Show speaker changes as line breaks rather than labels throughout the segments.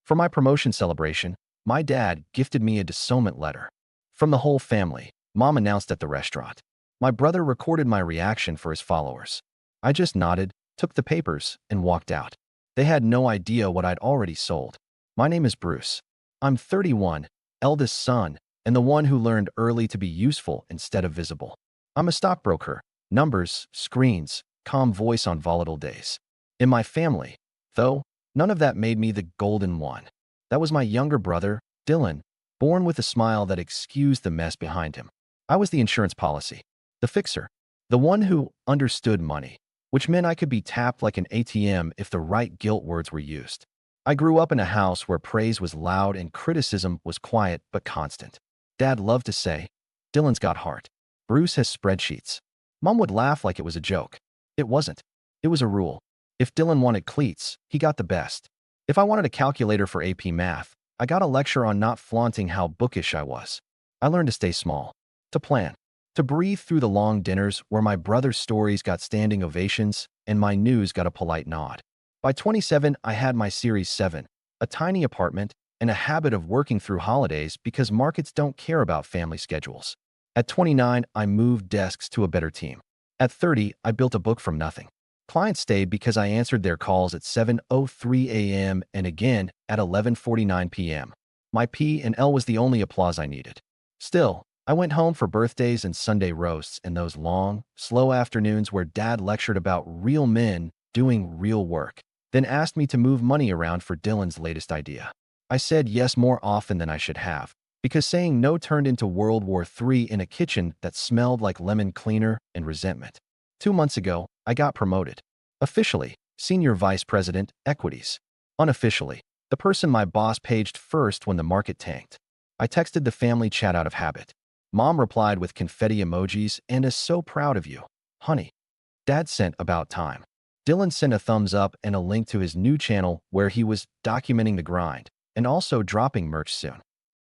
For my promotion celebration, my dad gifted me a disownment letter. From the whole family, Mom announced at the restaurant. My brother recorded my reaction for his followers. I just nodded, took the papers, and walked out. They had no idea what I'd already sold. My name is Bruce. I'm 31, eldest son, and the one who learned early to be useful instead of visible. I'm a stockbroker, numbers, screens, calm voice on volatile days. In my family, though, none of that made me the golden one. That was my younger brother, Dylan, born with a smile that excused the mess behind him. I was the insurance policy, the fixer, the one who understood money, which meant I could be tapped like an ATM if the right guilt words were used. I grew up in a house where praise was loud and criticism was quiet but constant. Dad loved to say, "Dylan's got heart. Bruce has spreadsheets." Mom would laugh like it was a joke. It wasn't. It was a rule. If Dylan wanted cleats, he got the best. If I wanted a calculator for AP math, I got a lecture on not flaunting how bookish I was. I learned to stay small, to plan, to breathe through the long dinners where my brother's stories got standing ovations and my news got a polite nod. By 27, I had my Series 7, a tiny apartment, and a habit of working through holidays because markets don't care about family schedules. At 29, I moved desks to a better team. At 30, I built a book from nothing. Clients stayed because I answered their calls at 7:03 a.m. and again at 11:49 p.m. My P and L was the only applause I needed. Still, I went home for birthdays and Sunday roasts and those long, slow afternoons where Dad lectured about real men doing real work, then asked me to move money around for Dylan's latest idea. I said yes more often than I should have, because saying no turned into World War III in a kitchen that smelled like lemon cleaner and resentment. 2 months ago, I got promoted. Officially, Senior Vice President, Equities. Unofficially, the person my boss paged first when the market tanked. I texted the family chat out of habit. Mom replied with confetti emojis and is so proud of you, honey. Dad sent about time. Dylan sent a thumbs up and a link to his new channel where he was documenting the grind and also dropping merch soon.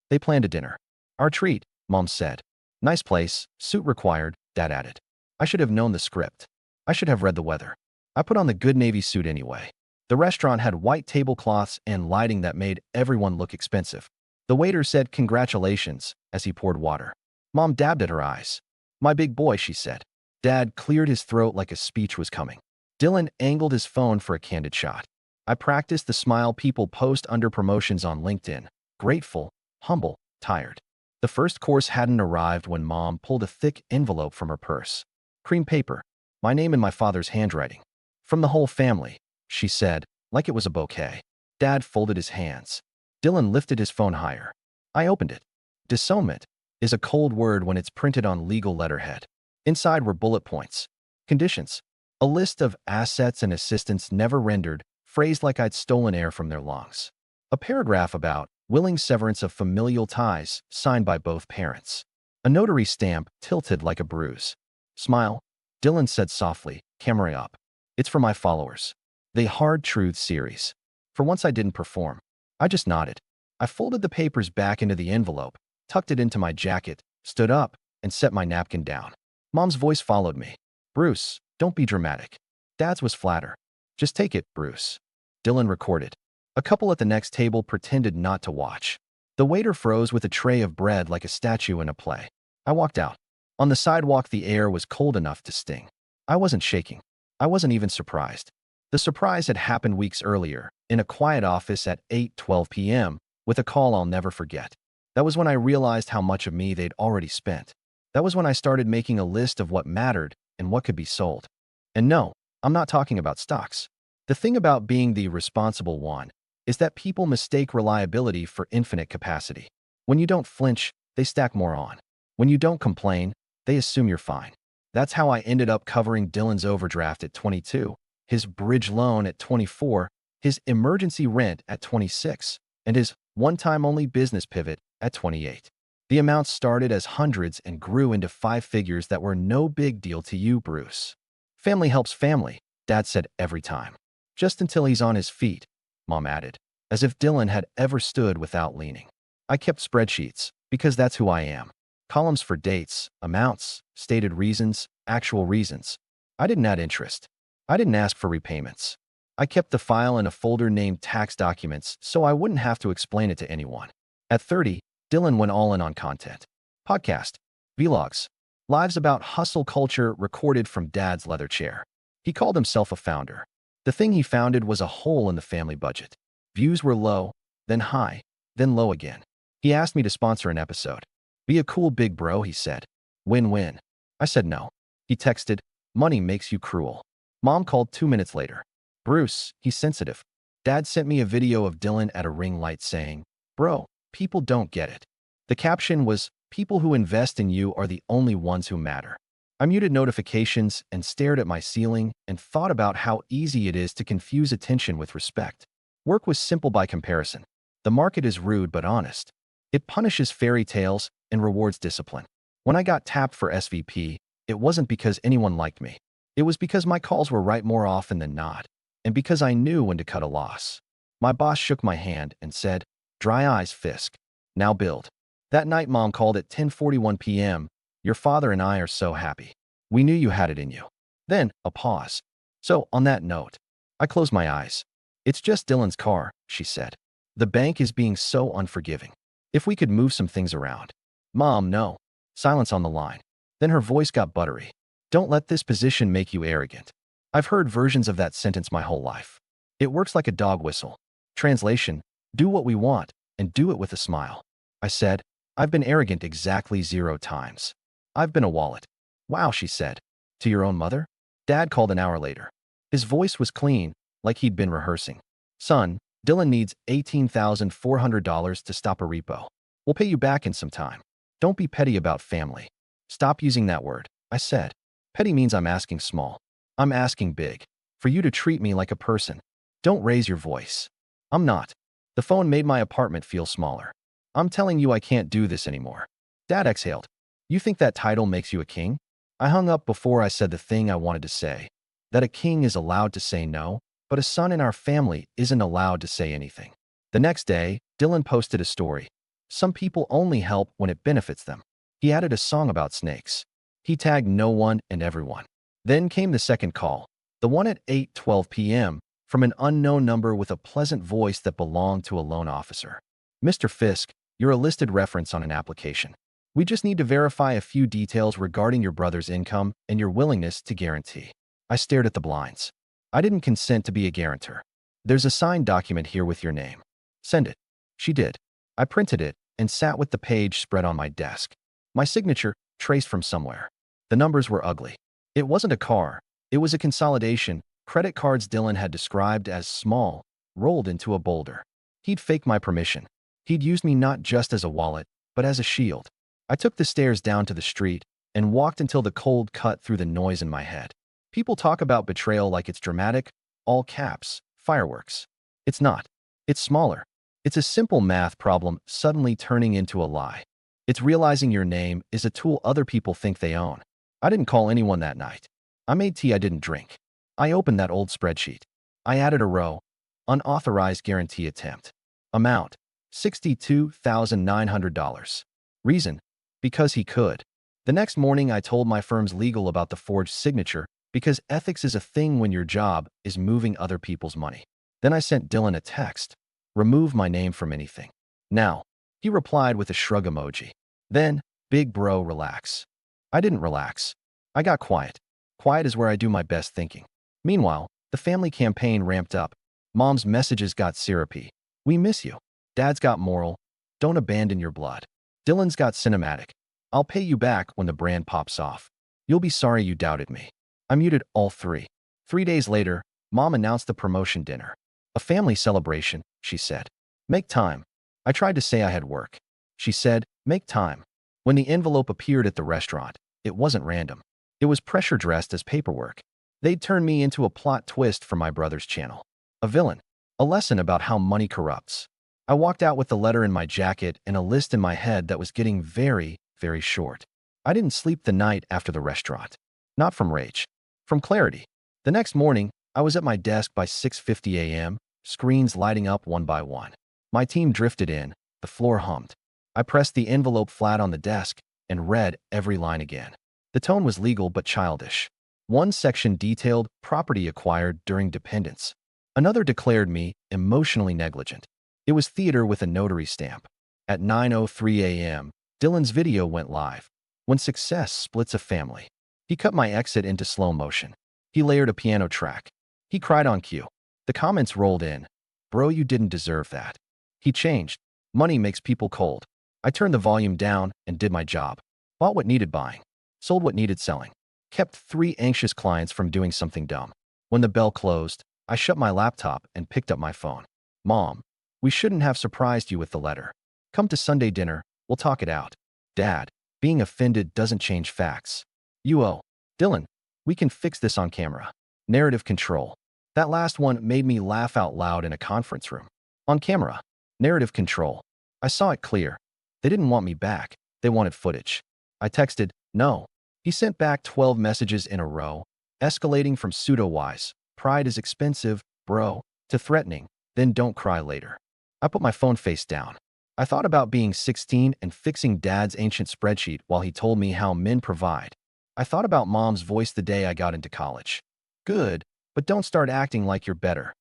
They planned a dinner. Our treat, Mom said. Nice place, suit required, Dad added. I should have known the script. I should have read the weather. I put on the good Navy suit anyway. The restaurant had white tablecloths and lighting that made everyone look expensive. The waiter said congratulations as he poured water. Mom dabbed at her eyes. My big boy, she said. Dad cleared his throat like a speech was coming. Dylan angled his phone for a candid shot. I practiced the smile people post under promotions on LinkedIn. Grateful, humble, tired. The first course hadn't arrived when Mom pulled a thick envelope from her purse. Cream paper. My name in my father's handwriting. From the whole family, she said, like it was a bouquet. Dad folded his hands. Dylan lifted his phone higher. I opened it. Disownment is a cold word when it's printed on legal letterhead. Inside were bullet points. Conditions. A list of assets and assistants never rendered, phrased like I'd stolen air from their lungs. A paragraph about willing severance of familial ties, signed by both parents. A notary stamp tilted like a bruise. Smile, Dylan said softly, camera up. It's for my followers. The Hard Truth series. For once I didn't perform. I just nodded. I folded the papers back into the envelope, tucked it into my jacket, stood up, and set my napkin down. Mom's voice followed me. Bruce, don't be dramatic. Dad's was flatter. Just take it, Bruce. Dylan recorded. A couple at the next table pretended not to watch. The waiter froze with a tray of bread like a statue in a play. I walked out. On the sidewalk, the air was cold enough to sting. I wasn't shaking. I wasn't even surprised. The surprise had happened weeks earlier, in a quiet office at 8:12 p.m., with a call I'll never forget. That was when I realized how much of me they'd already spent. That was when I started making a list of what mattered and what could be sold. And no, I'm not talking about stocks. The thing about being the responsible one is that people mistake reliability for infinite capacity. When you don't flinch, they stack more on. When you don't complain, they assume you're fine. That's how I ended up covering Dylan's overdraft at 22, his bridge loan at 24, his emergency rent at 26, and his one-time only business pivot at 28. The amounts started as hundreds and grew into 5 figures that were no big deal to you, Bruce. Family helps family, Dad said every time. Just until he's on his feet, Mom added, as if Dylan had ever stood without leaning. I kept spreadsheets, because that's who I am. Columns for dates, amounts, stated reasons, actual reasons. I didn't add interest. I didn't ask for repayments. I kept the file in a folder named Tax Documents so I wouldn't have to explain it to anyone. At 30, Dylan went all in on content. Podcast, vlogs, lives about hustle culture recorded from Dad's leather chair. He called himself a founder. The thing he founded was a hole in the family budget. Views were low, then high, then low again. He asked me to sponsor an episode. Be a cool big bro, he said. Win-win. I said no. He texted, money makes you cruel. Mom called 2 minutes later. Bruce, he's sensitive. Dad sent me a video of Dylan at a ring light saying, bro, people don't get it. The caption was, people who invest in you are the only ones who matter. I muted notifications and stared at my ceiling and thought about how easy it is to confuse attention with respect. Work was simple by comparison. The market is rude but honest. It punishes fairy tales and rewards discipline. When I got tapped for SVP, it wasn't because anyone liked me. It was because my calls were right more often than not, and because I knew when to cut a loss. My boss shook my hand and said, dry eyes, Fisk. Now build. That night, Mom called at 10:41 p.m. Your father and I are so happy. We knew you had it in you. Then, a pause. So, on that note, I closed my eyes. It's just Dylan's car, she said. The bank is being so unforgiving. If we could move some things around. Mom, no. Silence on the line. Then her voice got buttery. Don't let this position make you arrogant. I've heard versions of that sentence my whole life. It works like a dog whistle. Translation, do what we want, and do it with a smile. I said, I've been arrogant exactly 0 times. I've been a wallet. Wow, she said. To your own mother? Dad called an hour later. His voice was clean, like he'd been rehearsing. Son, Dylan needs $18,400 to stop a repo. We'll pay you back in some time. Don't be petty about family. Stop using that word, I said. Petty means I'm asking small. I'm asking big. For you to treat me like a person. Don't raise your voice. I'm not. The phone made my apartment feel smaller. I'm telling you I can't do this anymore. Dad exhaled. You think that title makes you a king? I hung up before I said the thing I wanted to say. That a king is allowed to say no, but a son in our family isn't allowed to say anything. The next day, Dylan posted a story. Some people only help when it benefits them. He added a song about snakes. He tagged no one and everyone. Then came the second call, the one at 8:12 p.m., from an unknown number with a pleasant voice that belonged to a loan officer. Mr. Fisk, you're a listed reference on an application. We just need to verify a few details regarding your brother's income and your willingness to guarantee. I stared at the blinds. I didn't consent to be a guarantor. There's a signed document here with your name. Send it. She did. I printed it and sat with the page spread on my desk. My signature, traced from somewhere. The numbers were ugly. It wasn't a car. It was a consolidation. Credit cards Dylan had described as small, rolled into a boulder. He'd faked my permission. He'd used me not just as a wallet, but as a shield. I took the stairs down to the street and walked until the cold cut through the noise in my head. People talk about betrayal like it's dramatic, all caps, fireworks. It's not. It's smaller. It's a simple math problem suddenly turning into a lie. It's realizing your name is a tool other people think they own. I didn't call anyone that night. I made tea I didn't drink. I opened that old spreadsheet. I added a row. Unauthorized guarantee attempt. Amount, $62,900. Reason, because he could. The next morning I told my firm's legal about the forged signature because ethics is a thing when your job is moving other people's money. Then I sent Dylan a text. Remove my name from anything. Now, he replied with a shrug emoji. Then, big bro, relax. I didn't relax. I got quiet. Quiet is where I do my best thinking. Meanwhile, the family campaign ramped up. Mom's messages got syrupy. We miss you. Dad's got moral. Don't abandon your blood. Dylan's got cinematic. I'll pay you back when the brand pops off. You'll be sorry you doubted me. I muted all 3. 3 days later, Mom announced the promotion dinner. A family celebration, she said. Make time. I tried to say I had work. She said, make time. When the envelope appeared at the restaurant, it wasn't random. It was pressure dressed as paperwork. They'd turned me into a plot twist for my brother's channel. A villain. A lesson about how money corrupts. I walked out with the letter in my jacket and a list in my head that was getting very, very short. I didn't sleep the night after the restaurant. Not from rage. From clarity. The next morning, I was at my desk by 6:50 a.m., screens lighting up one by one. My team drifted in, the floor hummed. I pressed the envelope flat on the desk and read every line again. The tone was legal but childish. One section detailed property acquired during dependence. Another declared me emotionally negligent. It was theater with a notary stamp. At 9:03 a.m., Dylan's video went live. When success splits a family. He cut my exit into slow motion. He layered a piano track. He cried on cue. The comments rolled in. Bro, you didn't deserve that. He changed. Money makes people cold. I turned the volume down and did my job. Bought what needed buying. Sold what needed selling. Kept 3 anxious clients from doing something dumb. When the bell closed, I shut my laptop and picked up my phone. Mom, we shouldn't have surprised you with the letter. Come to Sunday dinner, we'll talk it out. Dad, being offended doesn't change facts. Dylan, we can fix this on camera. Narrative control. That last one made me laugh out loud in a conference room. On camera. Narrative control. I saw it clear. They didn't want me back. They wanted footage. I texted, no. He sent back 12 messages in a row, escalating from pseudo-wise, pride is expensive, bro, to threatening, then don't cry later. I put my phone face down. I thought about being 16 and fixing Dad's ancient spreadsheet while he told me how men provide. I thought about Mom's voice the day I got into college. Good, but don't start acting like you're better.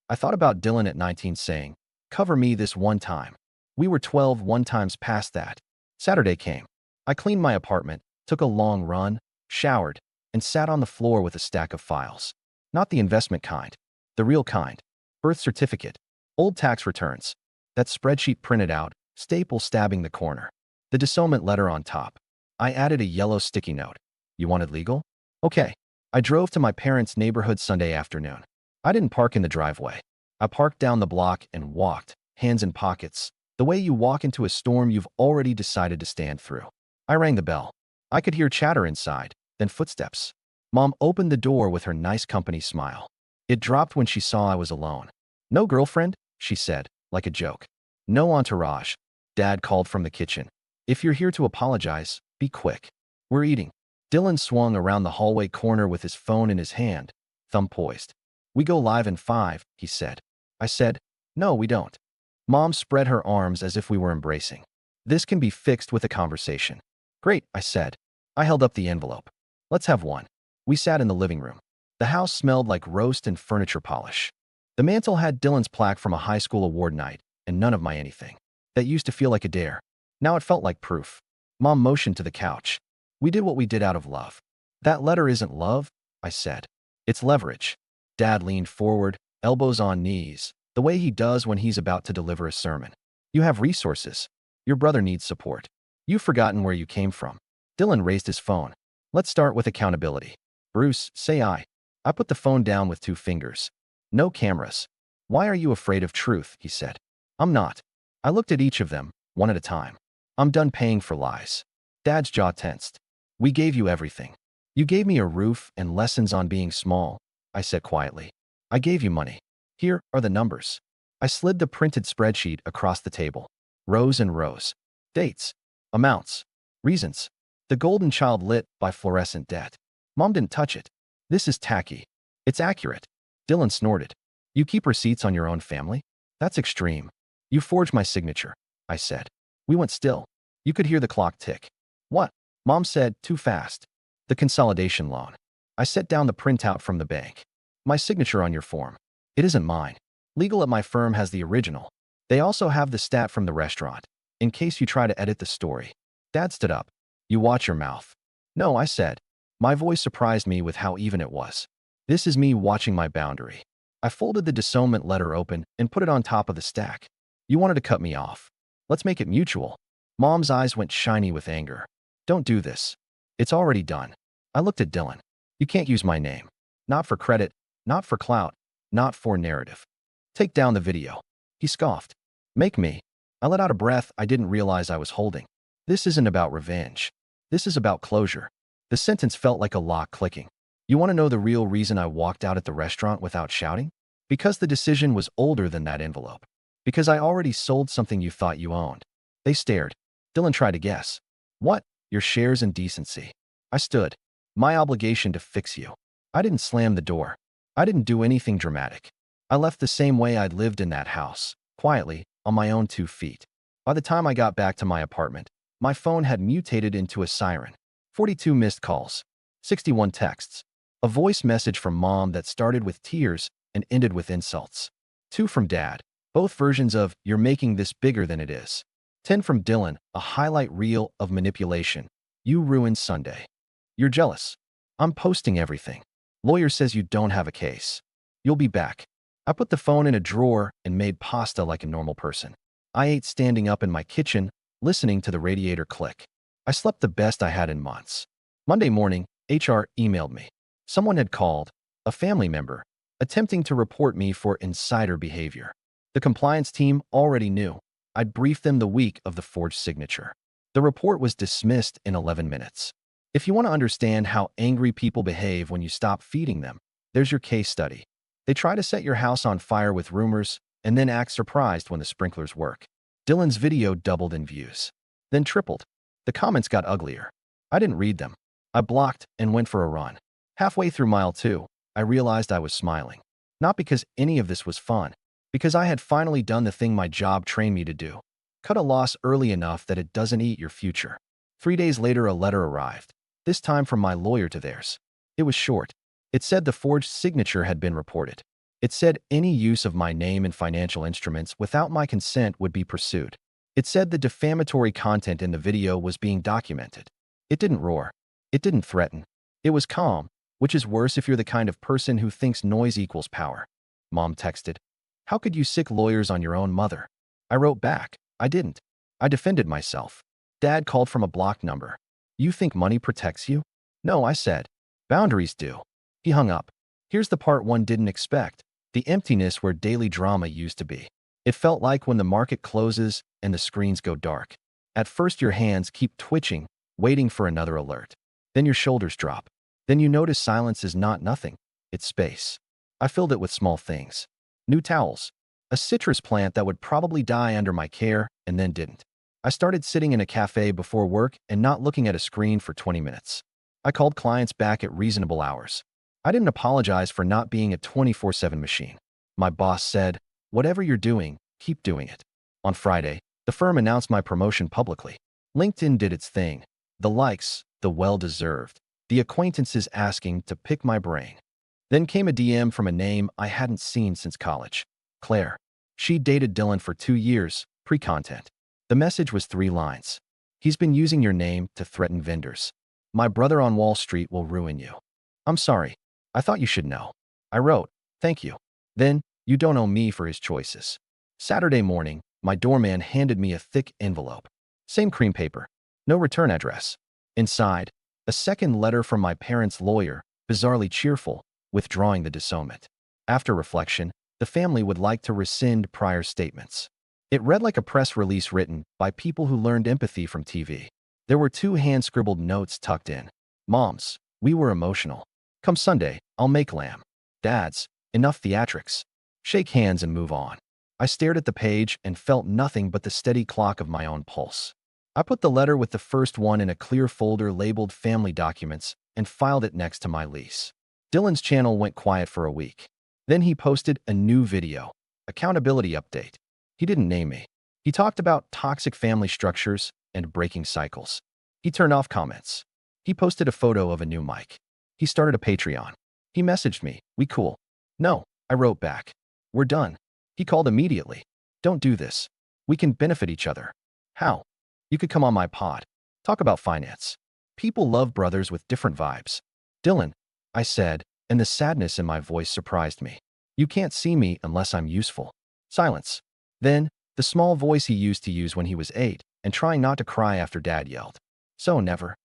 I thought about Dylan at 19 saying, cover me this one time. We were 12 one times past that. Saturday came. I cleaned my apartment, took a long run, showered, and sat on the floor with a stack of files. Not the investment kind, the real kind. Birth certificate, old tax returns, that spreadsheet printed out, staple stabbing the corner. The disownment letter on top. I added a yellow sticky note. You wanted legal? Okay. I drove to my parents' neighborhood Sunday afternoon. I didn't park in the driveway. I parked down the block and walked, hands in pockets, the way you walk into a storm you've already decided to stand through. I rang the bell. I could hear chatter inside, then footsteps. Mom opened the door with her nice company smile. It dropped when she saw I was alone. No girlfriend? She said, like a joke. No entourage. Dad called from the kitchen. If you're here to apologize, be quick. We're eating. Dylan swung around the hallway corner with his phone in his hand, thumb poised. We go live in 5, he said. I said, no, we don't. Mom spread her arms as if we were embracing. This can be fixed with a conversation. Great, I said. I held up the envelope. Let's have one. We sat in the living room. The house smelled like roast and furniture polish. The mantel had Dylan's plaque from a high school award night, and none of my anything. That used to feel like a dare. Now it felt like proof. Mom motioned to the couch. We did what we did out of love. That letter isn't love, I said. It's leverage. Dad leaned forward, elbows on knees, the way he does when he's about to deliver a sermon. You have resources. Your brother needs support. You've forgotten where you came from. Dylan raised his phone. Let's start with accountability. Bruce, say I. I put the phone down with 2 fingers. No cameras. Why are you afraid of truth, he said. I'm not. I looked at each of them, one at a time. I'm done paying for lies. Dad's jaw tensed. We gave you everything. You gave me a roof and lessons on being small, I said quietly. I gave you money. Here are the numbers. I slid the printed spreadsheet across the table. Rows and rows. Dates. Amounts. Reasons. The golden child lit by fluorescent debt. Mom didn't touch it. This is tacky. It's accurate. Dylan snorted. You keep receipts on your own family? That's extreme. You forged my signature, I said. We went still. You could hear the clock tick. What? Mom said, too fast. The consolidation loan. I set down the printout from the bank. My signature on your form. It isn't mine. Legal at my firm has the original. They also have the stat from the restaurant, in case you try to edit the story. Dad stood up. You watch your mouth. No, I said. My voice surprised me with how even it was. This is me watching my boundary. I folded the disownment letter open and put it on top of the stack. You wanted to cut me off. Let's make it mutual. Mom's eyes went shiny with anger. Don't do this. It's already done. I looked at Dylan. You can't use my name. Not for credit, not for clout, not for narrative. Take down the video. He scoffed. Make me. I let out a breath I didn't realize I was holding. This isn't about revenge. This is about closure. The sentence felt like a lock clicking. You want to know the real reason I walked out at the restaurant without shouting? Because the decision was older than that envelope. Because I already sold something you thought you owned. They stared. Dylan tried to guess. What? Your shares and decency. I stood. My obligation to fix you. I didn't slam the door. I didn't do anything dramatic. I left the same way I'd lived in that house, quietly, on my own 2 feet. By the time I got back to my apartment, my phone had mutated into a siren. 42 missed calls. 61 texts. A voice message from Mom that started with tears and ended with insults. 2 from Dad, both versions of "You're making this bigger than it is." 10 from Dylan, a highlight reel of manipulation. "You ruined Sunday. You're jealous. I'm posting everything. Lawyer says you don't have a case. You'll be back." I put the phone in a drawer and made pasta like a normal person. I ate standing up in my kitchen, listening to the radiator click. I slept the best I had in months. Monday morning, HR emailed me. Someone had called, a family member, attempting to report me for insider behavior. The compliance team already knew. I'd briefed them the week of the forged signature. The report was dismissed in 11 minutes. If you want to understand how angry people behave when you stop feeding them, there's your case study. They try to set your house on fire with rumors and then act surprised when the sprinklers work. Dylan's video doubled in views, then tripled. The comments got uglier. I didn't read them. I blocked and went for a run. Halfway through mile 2, I realized I was smiling. Not because any of this was fun, because I had finally done the thing my job trained me to do. Cut a loss early enough that it doesn't eat your future. 3 days later, a letter arrived, this time from my lawyer to theirs. It was short. It said the forged signature had been reported. It said any use of my name in financial instruments without my consent would be pursued. It said the defamatory content in the video was being documented. It didn't roar. It didn't threaten. It was calm, which is worse if you're the kind of person who thinks noise equals power. Mom texted, "How could you sick lawyers on your own mother?" I wrote back, "I didn't. I defended myself." Dad called from a blocked number. "You think money protects you?" "No," I said. "Boundaries do." He hung up. Here's the part one didn't expect. The emptiness where daily drama used to be. It felt like when the market closes and the screens go dark. At first your hands keep twitching, waiting for another alert. Then your shoulders drop. Then you notice silence is not nothing. It's space. I filled it with small things. New towels. A citrus plant that would probably die under my care and then didn't. I started sitting in a cafe before work and not looking at a screen for 20 minutes. I called clients back at reasonable hours. I didn't apologize for not being a 24/7 machine. My boss said, "Whatever you're doing, keep doing it." On Friday, the firm announced my promotion publicly. LinkedIn did its thing. The likes, the well-deserved, the acquaintances asking to pick my brain. Then came a DM from a name I hadn't seen since college. Claire. She dated Dylan for 2 years, pre-content. The message was 3 lines. "He's been using your name to threaten vendors. My brother on Wall Street will ruin you. I'm sorry. I thought you should know." I wrote, "Thank you." Then, "You don't owe me for his choices." Saturday morning, my doorman handed me a thick envelope. Same cream paper. No return address. Inside, a second letter from my parents' lawyer, bizarrely cheerful, withdrawing the disownment. After reflection, the family would like to rescind prior statements. It read like a press release written by people who learned empathy from TV. There were 2 hand-scribbled notes tucked in. Mom's, "We were emotional. Come Sunday, I'll make lamb." Dad's, "Enough theatrics. Shake hands and move on." I stared at the page and felt nothing but the steady clock of my own pulse. I put the letter with the first one in a clear folder labeled Family Documents and filed it next to my lease. Dylan's channel went quiet for a week. Then he posted a new video, accountability update. He didn't name me. He talked about toxic family structures and breaking cycles. He turned off comments. He posted a photo of a new mic. He started a Patreon. He messaged me, "We cool?" "No," I wrote back. "We're done." He called immediately. "Don't do this. We can benefit each other." "How?" "You could come on my pod. Talk about finance." People love brothers with different vibes. "Dylan," I said, and the sadness in my voice surprised me. "You can't see me unless I'm useful." Silence. Then, the small voice he used to use when he was 8 and trying not to cry after Dad yelled. "So never.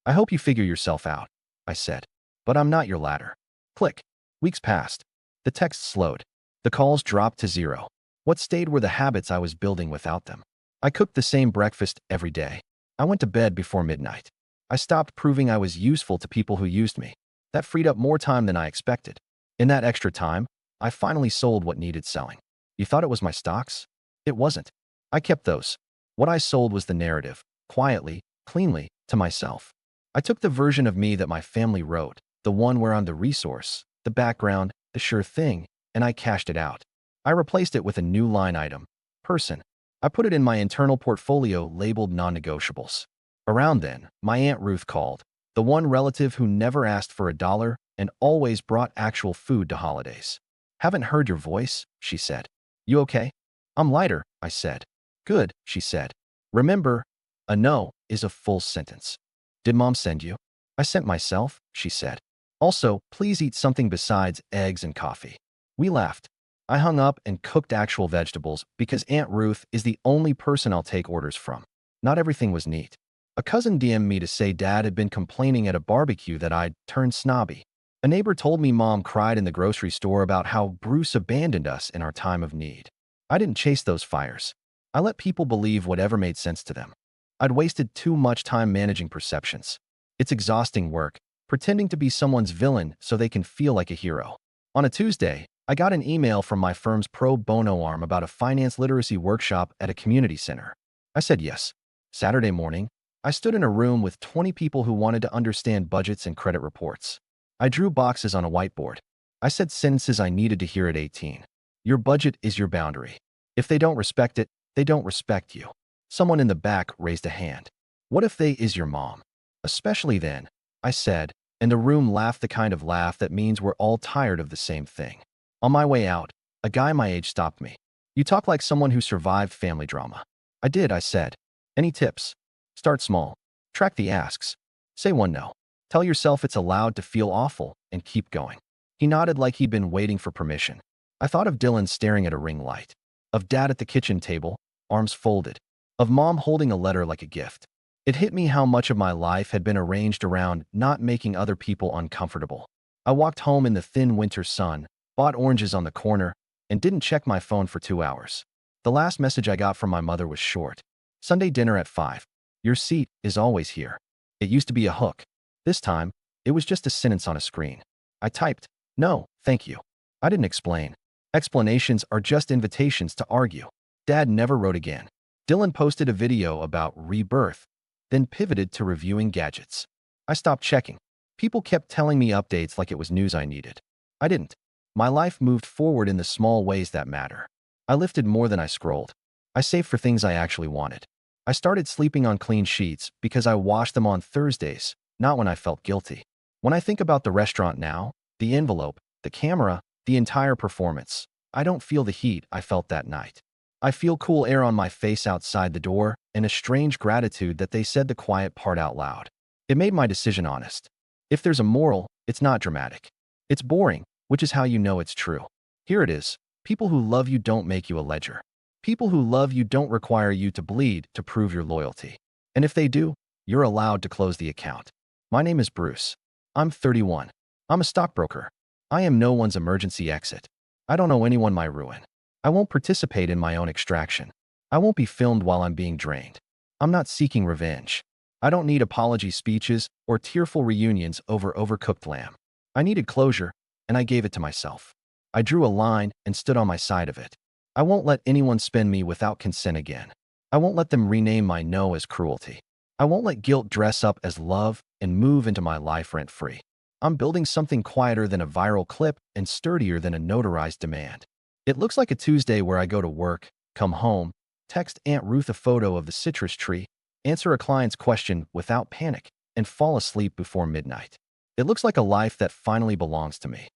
I hope you figure yourself out," I said. "But I'm not your ladder." Click. Weeks passed. The text slowed. The calls dropped to 0. What stayed were the habits I was building without them. I cooked the same breakfast every day. I went to bed before midnight. I stopped proving I was useful to people who used me. That freed up more time than I expected. In that extra time, I finally sold what needed selling. You thought it was my stocks? It wasn't. I kept those. What I sold was the narrative, quietly, cleanly, to myself. I took the version of me that my family wrote, the one where I'm the resource, the background, the sure thing, and I cashed it out. I replaced it with a new line item, person. I put it in my internal portfolio labeled non-negotiables. Around then, my Aunt Ruth called, the one relative who never asked for $1 and always brought actual food to holidays. Haven't heard your voice, she said. You okay? I'm lighter, I said. Good, she said. Remember, a no is a full sentence. Did mom send you? I sent myself, she said. Also, please eat something besides eggs and coffee. We laughed. I hung up and cooked actual vegetables because Aunt Ruth is the only person I'll take orders from. Not everything was neat. A cousin DM'd me to say Dad had been complaining at a barbecue that I'd turned snobby. A neighbor told me Mom cried in the grocery store about how Bruce abandoned us in our time of need. I didn't chase those fires. I let people believe whatever made sense to them. I'd wasted too much time managing perceptions. It's exhausting work, pretending to be someone's villain so they can feel like a hero. On a Tuesday, I got an email from my firm's pro bono arm about a finance literacy workshop at a community center. I said yes. Saturday morning, I stood in a room with 20 people who wanted to understand budgets and credit reports. I drew boxes on a whiteboard. I said sentences I needed to hear at 18. Your budget is your boundary. If they don't respect it, they don't respect you. Someone in the back raised a hand. What if they is your mom? Especially then, I said, and the room laughed, the kind of laugh that means we're all tired of the same thing. On my way out, a guy my age stopped me. You talk like someone who survived family drama. I did, I said. Any tips? Start small. Track the asks. Say one no. Tell yourself it's allowed to feel awful and keep going. He nodded like he'd been waiting for permission. I thought of Dylan staring at a ring light, of Dad at the kitchen table, arms folded, of Mom holding a letter like a gift. It hit me how much of my life had been arranged around not making other people uncomfortable. I walked home in the thin winter sun, bought oranges on the corner, and didn't check my phone for 2 hours. The last message I got from my mother was short. Sunday dinner at 5. Your seat is always here. It used to be a hook. This time, it was just a sentence on a screen. I typed, no, thank you. I didn't explain. Explanations are just invitations to argue. Dad never wrote again. Dylan posted a video about rebirth, then pivoted to reviewing gadgets. I stopped checking. People kept telling me updates like it was news I needed. I didn't. My life moved forward in the small ways that matter. I lifted more than I scrolled. I saved for things I actually wanted. I started sleeping on clean sheets because I washed them on Thursdays, not when I felt guilty. When I think about the restaurant now, the envelope, the camera, the entire performance, I don't feel the heat I felt that night. I feel cool air on my face outside the door and a strange gratitude that they said the quiet part out loud. It made my decision honest. If there's a moral, it's not dramatic. It's boring, which is how you know it's true. Here it is. People who love you don't make you a ledger. People who love you don't require you to bleed to prove your loyalty. And if they do, you're allowed to close the account. My name is Bruce. I'm 31. I'm a stockbroker. I am no one's emergency exit. I don't owe anyone my ruin. I won't participate in my own extraction. I won't be filmed while I'm being drained. I'm not seeking revenge. I don't need apology speeches or tearful reunions over overcooked lamb. I needed closure, and I gave it to myself. I drew a line and stood on my side of it. I won't let anyone spin me without consent again. I won't let them rename my no as cruelty. I won't let guilt dress up as love and move into my life rent-free. I'm building something quieter than a viral clip and sturdier than a notarized demand. It looks like a Tuesday where I go to work, come home, text Aunt Ruth a photo of the citrus tree, answer a client's question without panic, and fall asleep before midnight. It looks like a life that finally belongs to me.